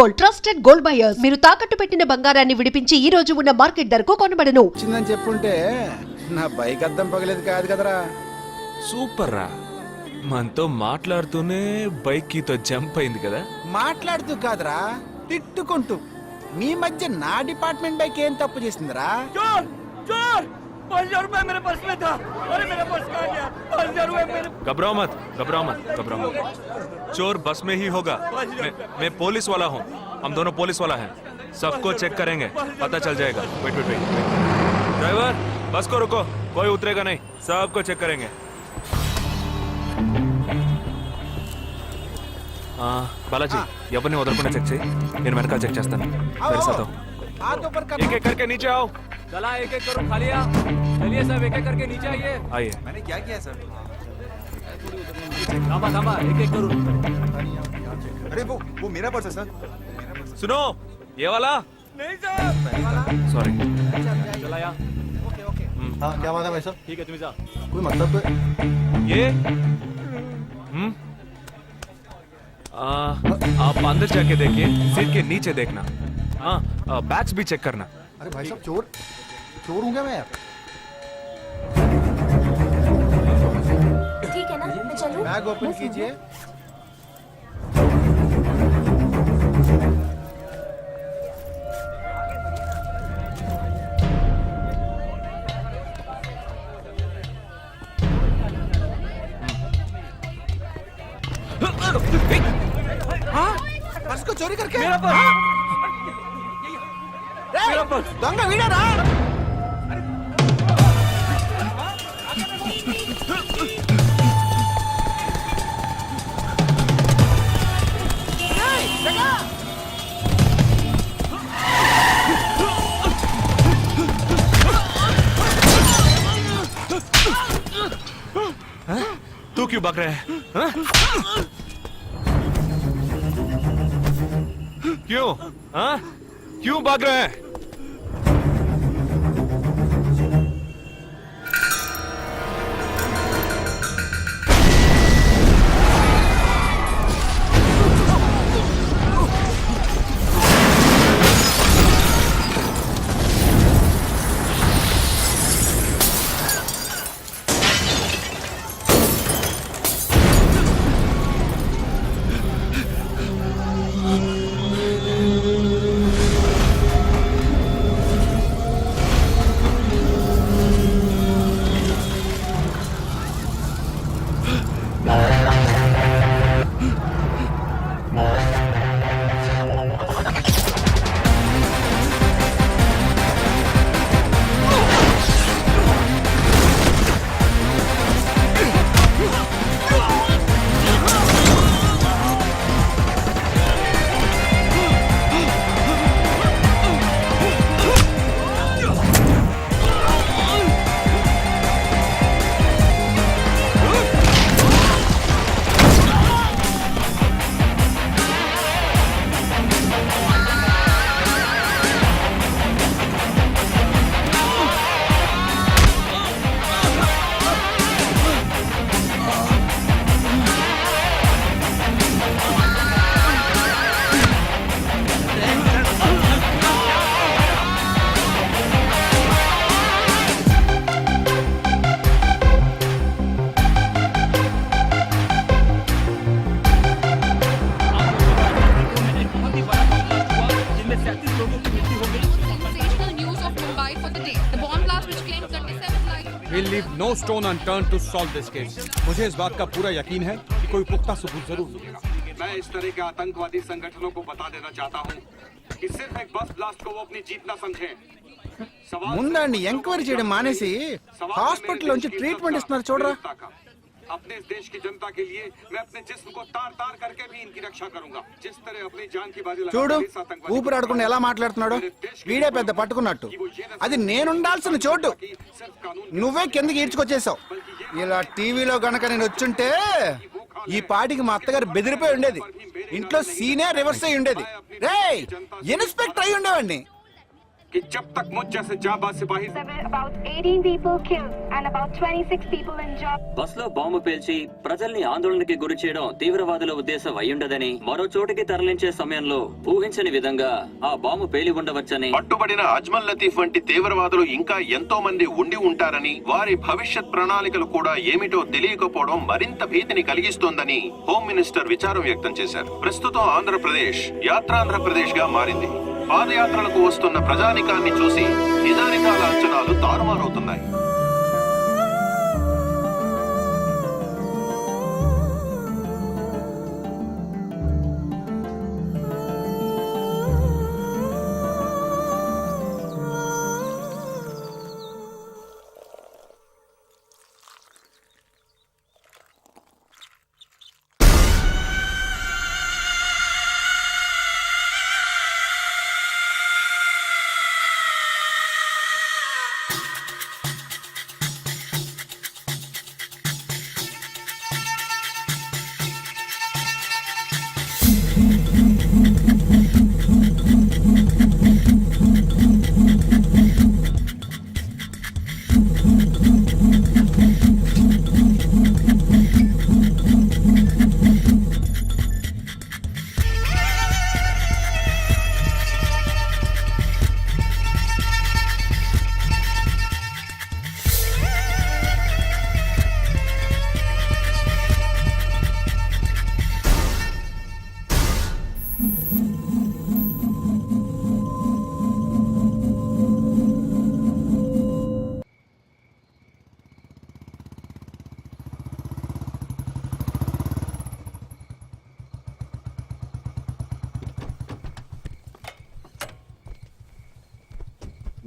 Gold, trusted gold buyers. మీరు తాకట్టు పెట్టిన బంగారాన్ని విడిపించి ఈ రోజు ఉన్న మార్కెట్ ధరకు కొనబడను. వచ్చిందని చెప్పుంటే నా బైక్ అద్దం పగలేదు కాదు కదరా. సూపర్ రా, మనతో మాట్లాడుతూనే బైక్ కీతో జంప్ అయింది కదా. మాట్లాడుతూ కాదురా, తిట్టుకుంటూ. మీ మధ్య నా డిపార్ట్మెంట్ బైక్ ఏం తప్పు చేసిందిరా? चोर चोर 5000 रुपए मेरे पर्स में था। अरे मेरा पर्स कहाँ गया? 5000 रुपए मेरे। घबराओ मत, घबराओ मत, घबराओ मत। चोर बस में ही होगा। मैं पुलिस वाला हूँ, हम दोनों पुलिस वाला हैं। सबको चेक करेंगे, पता चल जाएगा। वेट वेट वेट, ड्राइवर बस को रुको, कोई उतरेगा नहीं, सबको चेक करेंगे। बालाजी ఎవరిని వదలకుండా చెక్ చేయి, నేను వెనకాల చెక్ చేస్తాను. मेरे साथ आओ, हाथ ऊपर कर। एक एक करके नीचे आओ। चला एक एक करो, खाली आ। चलिए सब एक एक करके नीचे आइए। आइए। मैंने क्या किया सर? थामा थामा, एक एक करो। अरे वो मेरा पर्स है सर। सुनो, ये वाला नहीं सर, सॉरी। चला यार। Okay okay. हाँ क्या बात है भाई साहब? ठीक है, तुम जा। कोई मतलब तो ये आप अंदर जाके देखिए, सीट के नीचे देखना। हाँ, बैग्स भी चेक करना। अरे भाई साहब चोर चोर हूँ क्या मैं यार? ठीक है ना, मैं चलूं? बैग ओपन कीजिए। हाँ? पर्स को चोरी करके? मेरा पर्स। मेरा पर्स। दंगा वीड़ा रा। तू क्यों भाग रहा है? हाँ? क्यों? हाँ? क्यों भाग रहा है? We'll leave no stone unturned to solve this case. मुझे इस बात का पूरा यकीन है कि कोई पुख्ता सबूत जरूर मिलेगा। मैं इस तरह के आतंकवादी संगठनों को बता देना चाहता हूँ कि सिर्फ एक बस ब्लास्ट को वो अपनी जीत न समझें। ముందండి ఎంక్వైరీ చేయడం మానేసి హాస్పిటల్ నుంచి ట్రీట్మెంట్ ఇస్తున్నారు చూడరా. अपने इस देश की जनता के लिए मैं अपने जिस्म को तार तार करके भी इनकी रक्षा करूंगा। जिस तरह अपनी जान की बाजी చూడు ఊపిరాడకుండా ఎలా మాట్లాడుతున్నాడు. వీడే పెద్ద పట్టుకున్నట్టు. అది నేనుండాల్సిన చోటు నువ్వే కిందకి ఈడ్చుకొచ్చేసావు. ఇలా టీవీలో గనక నేను వచ్చుంటే ఈ పాటికి మా అత్తగారు బెదిరిపోయి ఉండేది. ఇంట్లో సీనే రివర్స్ అయి ఉండేది. రేయ్ ఇన్స్పెక్టర్ అయి ఉండేవాడిని. कि जब तक मुझ जैसे जाबाज सिपाही There were about 18 people killed and about 26 people injured. Bus లో బాంబు పేల్చి ప్రజల్ని ఆందోళనకి గురి చేయడం తీవ్రవాదుల ఉద్దేశం అయ్యుండదని, మరో చోటికి తరలించే సమయంలో ఊహించని విధంగా ఆ బాంబు పేలి ఉండవచ్చని, పట్టుబడిన అజ్మల్ లతీఫ్ వంటి తీవ్రవాదులు ఇంకా ఎంతో మంది ఉండి ఉంటారని, వారి భవిష్యత్ ప్రణాళికలు కూడా ఏమిటో తెలియకపోవడం మరింత భీతిని కలిగిస్తోందని హోమ్ మినిస్టర్ విచారం వ్యక్తం చేశారు. ప్రస్తుతం ఆంధ్రప్రదేశ్ యాత్రాంధ్రప్రదేశ్ గా మారింది. పాదయాత్రలకు వస్తున్న ప్రజానికాన్ని చూసి నిజానికాల అంచనాలు తారుమారవుతున్నాయి.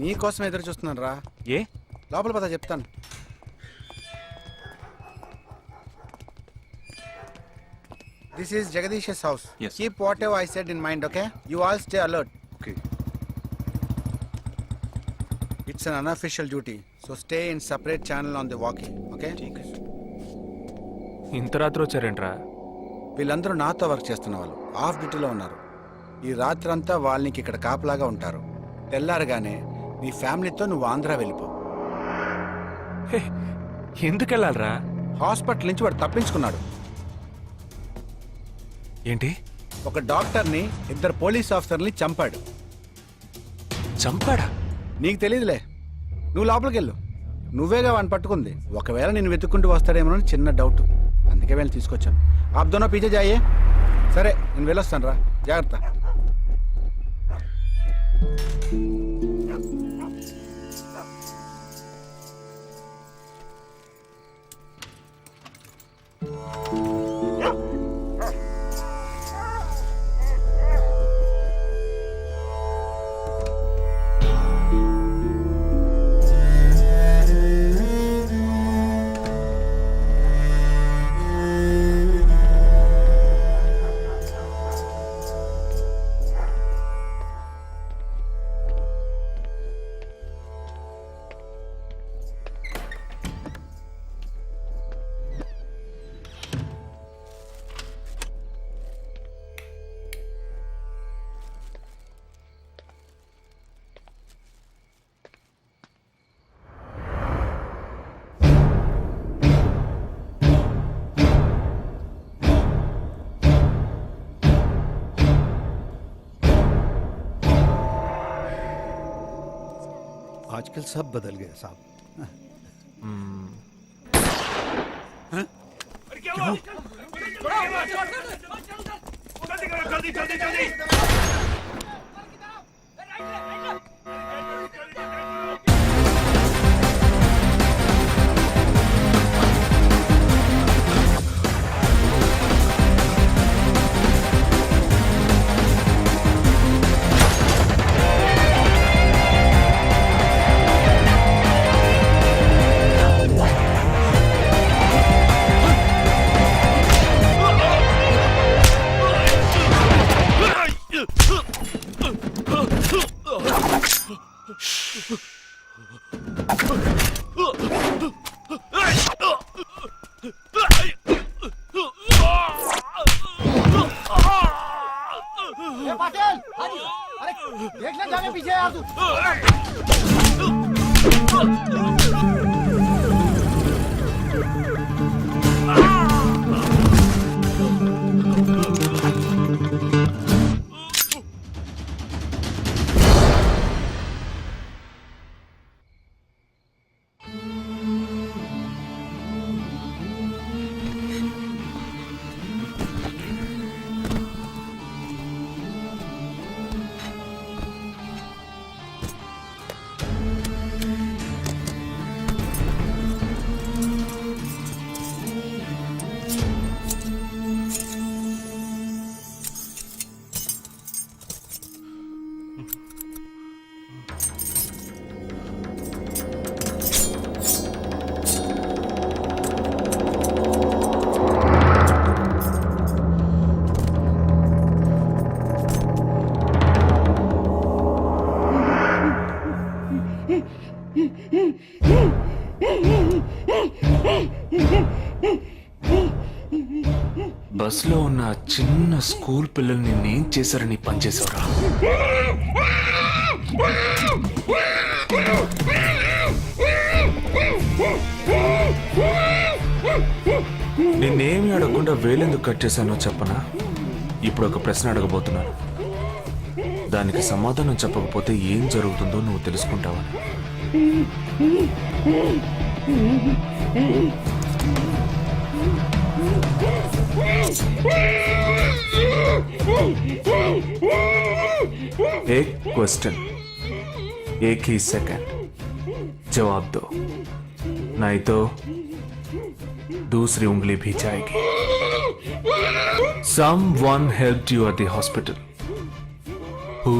నీ కోసం ఎదురు చూస్తున్నాను రా. ఏ లోపల పద చెప్తాను. This is Jagadish's house. Yes. Keep whatever I said in mind, okay? You all stay alert. Okay. It's an unofficial duty, so stay in separate channel on the walkie, okay? ఇంత రాత్రి వచ్చారేంట్రా? వీళ్ళందరూ నాతో వర్క్ చేస్తున్న వాళ్ళు, of డ్యూటీలో ఉన్నారు. ఈ రాత్రంతా వాళ్ళకి ఇక్కడ కాపలాగా ఉంటారు. తెల్లారగానే నీ ఫ్యామిలీతో నువ్వు ఆంధ్ర వెళ్ళిపో. ఎందుకు వెళ్ళాలరా? హాస్పిటల్ నుంచి వాడు తప్పించుకున్నాడు. ఏంటి? ఒక డాక్టర్ని, 2 పోలీస్ ఆఫీసర్ని చంపాడు. చంపాడా? నీకు తెలియదులే, నువ్వు లోపలికి వెళ్ళు. నువ్వేగా వాడిని పట్టుకుంది. ఒకవేళ నేను వెతుక్కుంటూ వస్తాడేమో అని చిన్న డౌట్, అందుకే వెళ్ళి తీసుకొచ్చాను. ఆప్ దోనో పీछे जाइए. సరే నేను వెళ్ళొస్తాను రా, జాగ్రత్త. आजकल सब बदल गए साहब. पटेल अरे देखना जाने पीछे यार तू బస్ లో ఉన్న చిన్న స్కూల్ పిల్లల్ని నేను చేశారని పనిచేసావురా. నిన్నేమి అడగకుండా వేలెందుకు కట్ చేశానో చెప్పనా? ఇప్పుడు ఒక ప్రశ్న అడగబోతున్నాను. దానికి సమాధానం చెప్పకపోతే ఏం జరుగుతుందో నువ్వు తెలుసుకుంటావని. एक क्वेश्चन एक ही सेकंड जवाब दो, नहीं तो दूसरी उंगली भी जाएगी. Someone helped you at the hospital. Who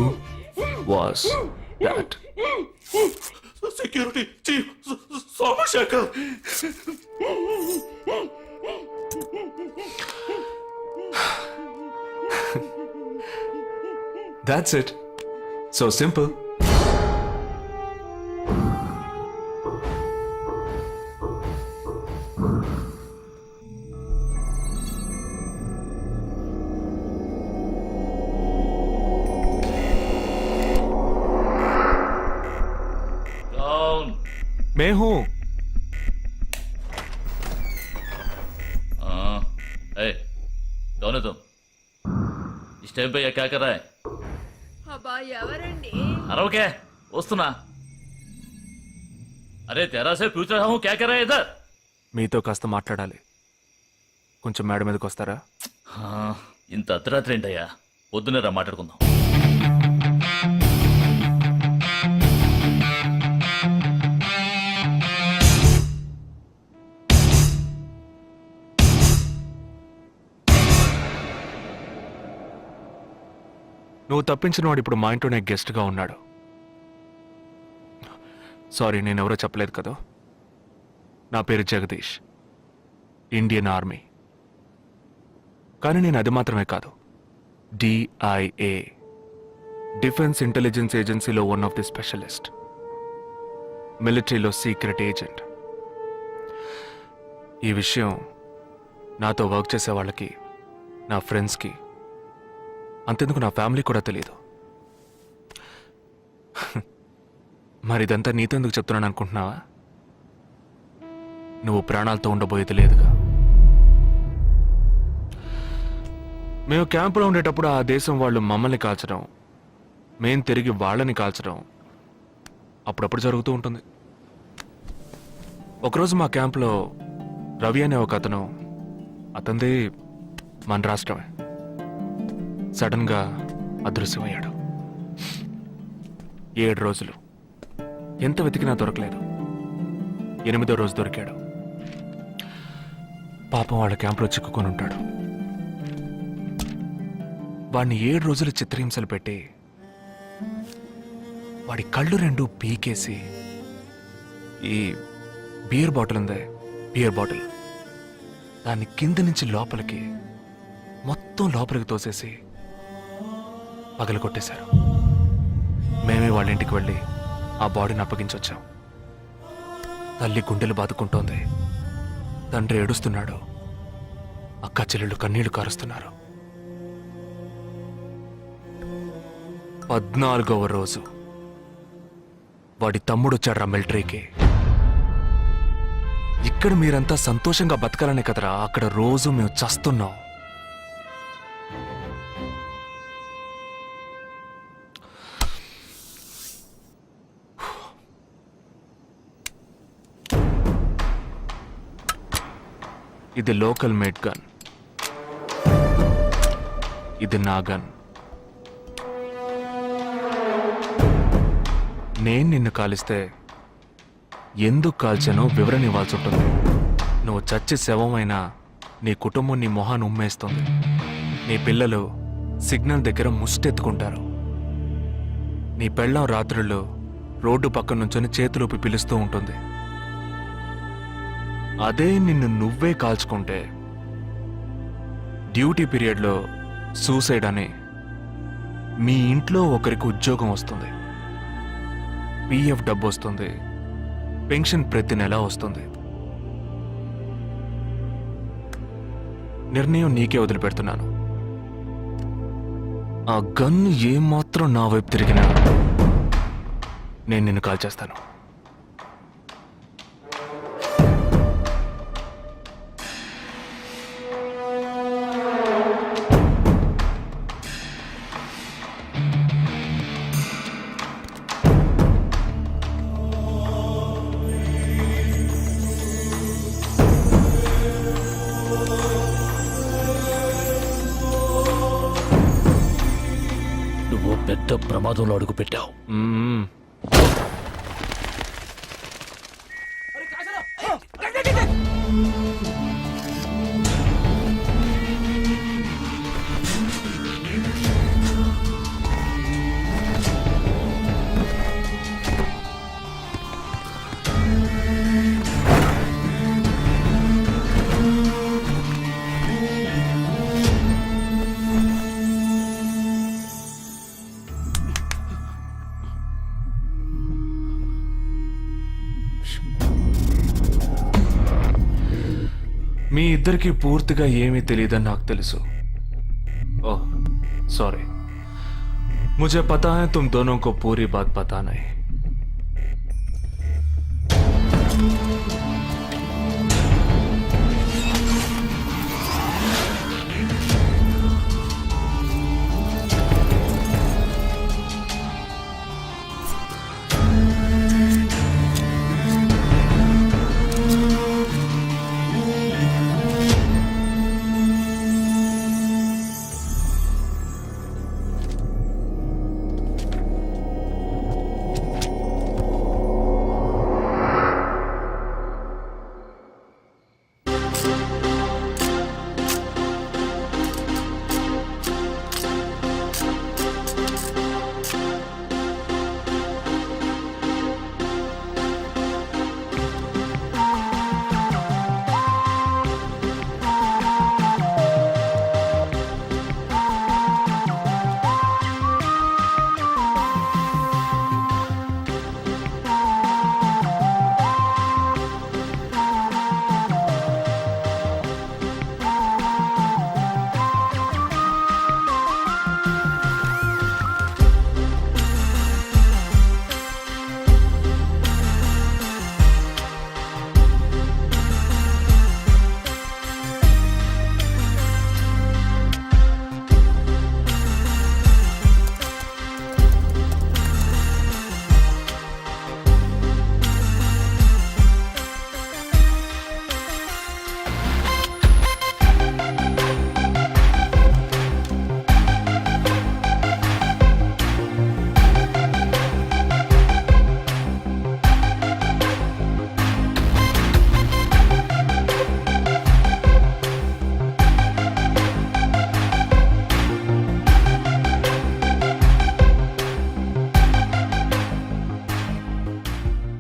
was that? Security chief Somashekar. That's it. So simple. Down. मैं हूं. ए, कौन है तुम? इस टाइम पे ये क्या कर रहा है? अरे वस्तुना अरे तेरा से पूछ रहा हूँ क्या कर रहा है इधर? మీతో కాస్త మాట్లాడాలి. కొంచెం మేడ మీదకి వస్తారా? ఇంత అర్ధరాత్రి ఏంటయ్యా? పొద్దునే రా మాట్లాడుకుందాం. నువ్వు తప్పించిన వాడు ఇప్పుడు మా ఇంట్లోనే గెస్ట్గా ఉన్నాడు. సారీ, నేనెవరో చెప్పలేదు కదా. నా పేరు జగదీష్, ఇండియన్ ఆర్మీ. కానీ నేను అది మాత్రమే కాదు, DIA, డిఫెన్స్ ఇంటెలిజెన్స్ ఏజెన్సీలో వన్ ఆఫ్ ది స్పెషలిస్ట్, మిలిటరీలో సీక్రెట్ ఏజెంట్. ఈ విషయం నాతో వర్క్ చేసే వాళ్ళకి, నా ఫ్రెండ్స్కి, అంతెందుకు నా ఫ్యామిలీ కూడా తెలియదు. మరి ఇదంతా నీతో ఎందుకు చెప్తున్నాను అనుకుంటున్నావా? నువ్వు ప్రాణాలతో ఉండబోయేది లేదుగా. మేము క్యాంపులో ఉండేటప్పుడు ఆ దేశం వాళ్ళు మమ్మల్ని కాల్చడం, మేం తిరిగి వాళ్ళని కాల్చడం అప్పుడప్పుడు జరుగుతూ ఉంటుంది. ఒకరోజు మా క్యాంప్లో రవి అనే ఒక అతను, అతనిది మన రాష్ట్రమే, సడన్ గా అదృశ్యమయ్యాడు. 7 రోజులు ఎంత వెతికినా దొరకలేదు. 8వ రోజు దొరికాడు. పాపం వాళ్ళ క్యాంపులో చిక్కుకొని ఉంటాడు. వాడిని 7 రోజులు చిత్రహింసలు పెట్టి వాడి కళ్ళు 2 పీకేసి ఈ బియర్ బాటిల్ ఉందే, బియర్ బాటిల్, దాన్ని కింద నుంచి లోపలికి మొత్తం లోపలికి తోసేసి పగలు కొట్టేశారు. మేమే వాళ్ళ ఇంటికి వెళ్ళి ఆ బాడీని అప్పగించొచ్చాం. తల్లి గుండెలు బాదుకుంటోంది, తండ్రి ఏడుస్తున్నాడు, అక్క చెల్లెళ్ళు కన్నీళ్లు కారుస్తున్నారు. 14వ రోజు వాడి తమ్ముడు వచ్చాడ్రా మిలిటరీకి. ఇక్కడ మీరంతా సంతోషంగా బతకాలనే కదరా అక్కడ రోజు మేము చస్తున్నాం. ఇది లోకల్ మేడ్ గన్, ఇది నా గన్. నేను నిన్ను కాలిస్తే ఎందుకు కాల్చానో వివరణ ఇవ్వాల్సి ఉంటుంది. నువ్వు చచ్చి శవమైనా నీ కుటుంబం నీ మొహాన్ని ఉమ్మేస్తుంది. నీ పిల్లలు సిగ్నల్ దగ్గర ముష్టెత్తుకుంటారు. నీ పెళ్ళం రాత్రుల్లో రోడ్డు పక్కన నుంచొని చేతులూపి పిలుస్తూ ఉంటుంది. అదే నిన్ను నువ్వే కాల్చుకుంటే డ్యూటీ పీరియడ్లో సూసైడ్ అని మీ ఇంట్లో ఒకరికి ఉద్యోగం వస్తుంది, పిఎఫ్ డబ్బు వస్తుంది, పెన్షన్ ప్రతి నెల వస్తుంది. నిర్ణయం నీకే వదిలిపెడుతున్నాను. ఆ గన్ ఏమాత్రం నా వైపు తిరిగినా నేను నిన్ను కాల్చేస్తాను. నువ్వు పెద్ద ప్రమాదంలో అడుగు పెట్టావు. మీ ఇద్దరికి పూర్తిగా ఏమీ తెలియదని నాకు తెలుసు. ఓహ్ सॉरी, मुझे पता है तुम दोनों को पूरी बात पता नहीं.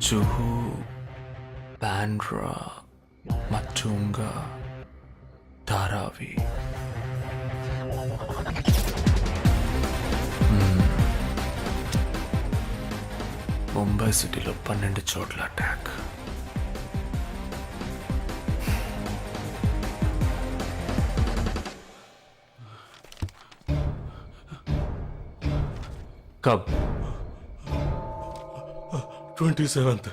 जुहू, बांद्रा, मटुंगा, धारावी. ముంబై సిటీలో 12 చోట్ల అటాక్. कब 27th